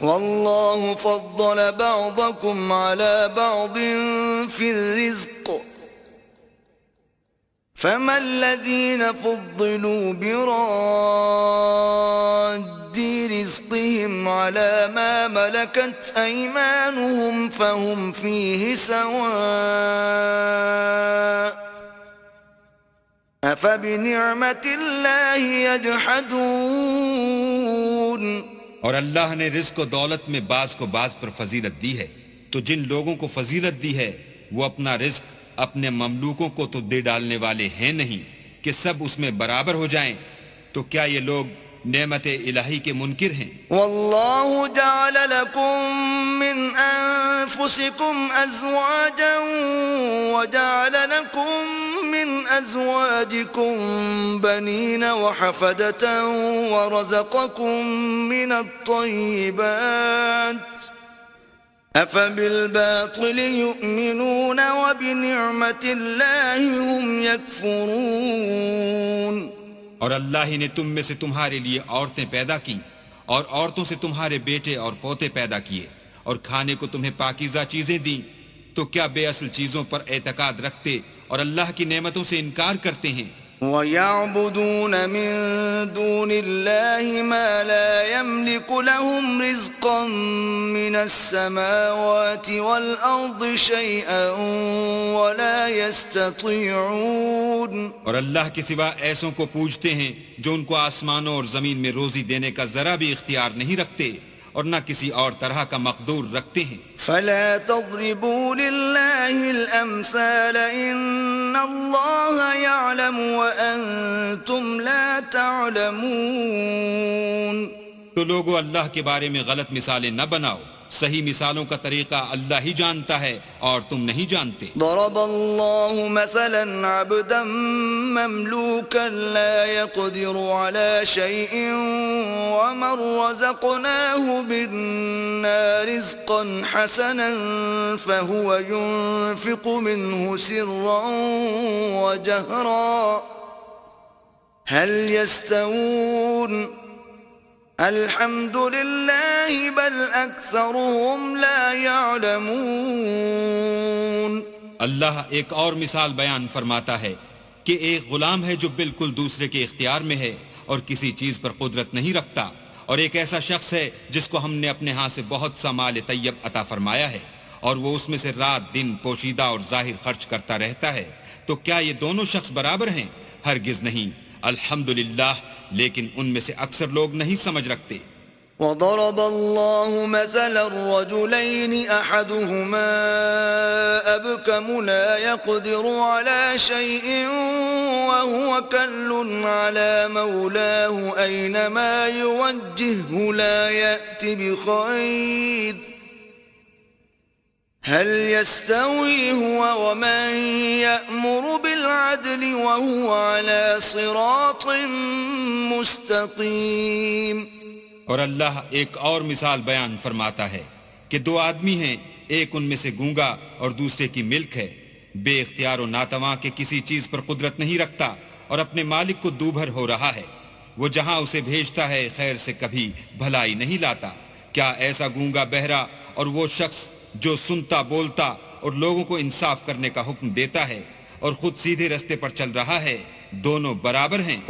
والله فضل بعضكم على بعض في الرزق فما الذين فضلوا براد رزقهم على ما ملكت أيمانهم فهم فيه سواء أفبنعمة الله يجحدون۔ اور اللہ نے رزق و دولت میں بعض کو بعض پر فضیلت دی ہے، تو جن لوگوں کو فضیلت دی ہے وہ اپنا رزق اپنے مملوکوں کو تو دے ڈالنے والے ہیں نہیں کہ سب اس میں برابر ہو جائیں، تو کیا یہ لوگ نعمت الہی کے منکر ہیں؟ واللہ جعل لکم من انفسکم ازواجا وجعل لکم من ازواجکم بنین وحفدة ورزقکم من الطیبات افبالباطل یؤمنون وبنعمت اللہ هم یکفرون۔ اور اللہ ہی نے تم میں سے تمہارے لیے عورتیں پیدا کی اور عورتوں سے تمہارے بیٹے اور پوتے پیدا کیے اور کھانے کو تمہیں پاکیزہ چیزیں دیں، تو کیا بے اصل چیزوں پر اعتقاد رکھتے اور اللہ کی نعمتوں سے انکار کرتے ہیں؟ وَيَعْبُدُونَ مِن دُونِ اللَّهِ مَا لَا يَمْلِكُ لَهُمْ رِزْقًا مِّنَ السَّمَاوَاتِ وَالْأَرْضِ شَيْئًا وَلَا يَسْتَطِيعُونَ۔ اور اللہ کے سوا ایسوں کو پوجتے ہیں جو ان کو آسمانوں اور زمین میں روزی دینے کا ذرا بھی اختیار نہیں رکھتے اور نہ کسی اور طرح کا مقدور رکھتے ہیں۔ فلا تضربوا لله الأمثال إن الله يعلم وأنتم لا تعلمون۔ تو لوگو اللہ کے بارے میں غلط مثالیں نہ بناؤ، صحیح مثالوں کا طریقہ اللہ ہی جانتا ہے اور تم نہیں جانتے۔ ضرب الله مثلا عبدا مملوكا لا يقدر على شيء ومن رزقناه منا رزقا حسنا فهو ينفق منه سرا وجهرا هل يستوون الحمد للہ بل اکثرهم لا يعلمون۔ اللہ ایک اور مثال بیان فرماتا ہے کہ ایک غلام ہے جو بالکل دوسرے کے اختیار میں ہے اور کسی چیز پر قدرت نہیں رکھتا، اور ایک ایسا شخص ہے جس کو ہم نے اپنے ہاں سے بہت سا مال طیب عطا فرمایا ہے اور وہ اس میں سے رات دن پوشیدہ اور ظاہر خرچ کرتا رہتا ہے، تو کیا یہ دونوں شخص برابر ہیں؟ ہرگز نہیں، الحمدللہ، لیکن ان میں سے اکثر لوگ نہیں سمجھ رکھتے۔ وضرب الله مثلا الرجلين أحدهما أبكم لا يقدر على شيء وهو كل على مولاه أينما يوجهه لا يأتي بخير هل يستوي هو ومن يأمر بالعدل وهو على صراط مستقيم۔ اور اللہ ایک اور مثال بیان فرماتا ہے کہ دو آدمی ہیں، ایک ان میں سے گونگا اور دوسرے کی ملک ہے، بے اختیار و ناتواں کے کسی چیز پر قدرت نہیں رکھتا اور اپنے مالک کو دوبھر ہو رہا ہے، وہ جہاں اسے بھیجتا ہے خیر سے کبھی بھلائی نہیں لاتا۔ کیا ایسا گونگا بہرا اور وہ شخص جو سنتا بولتا اور لوگوں کو انصاف کرنے کا حکم دیتا ہے اور خود سیدھے رستے پر چل رہا ہے، دونوں برابر ہیں؟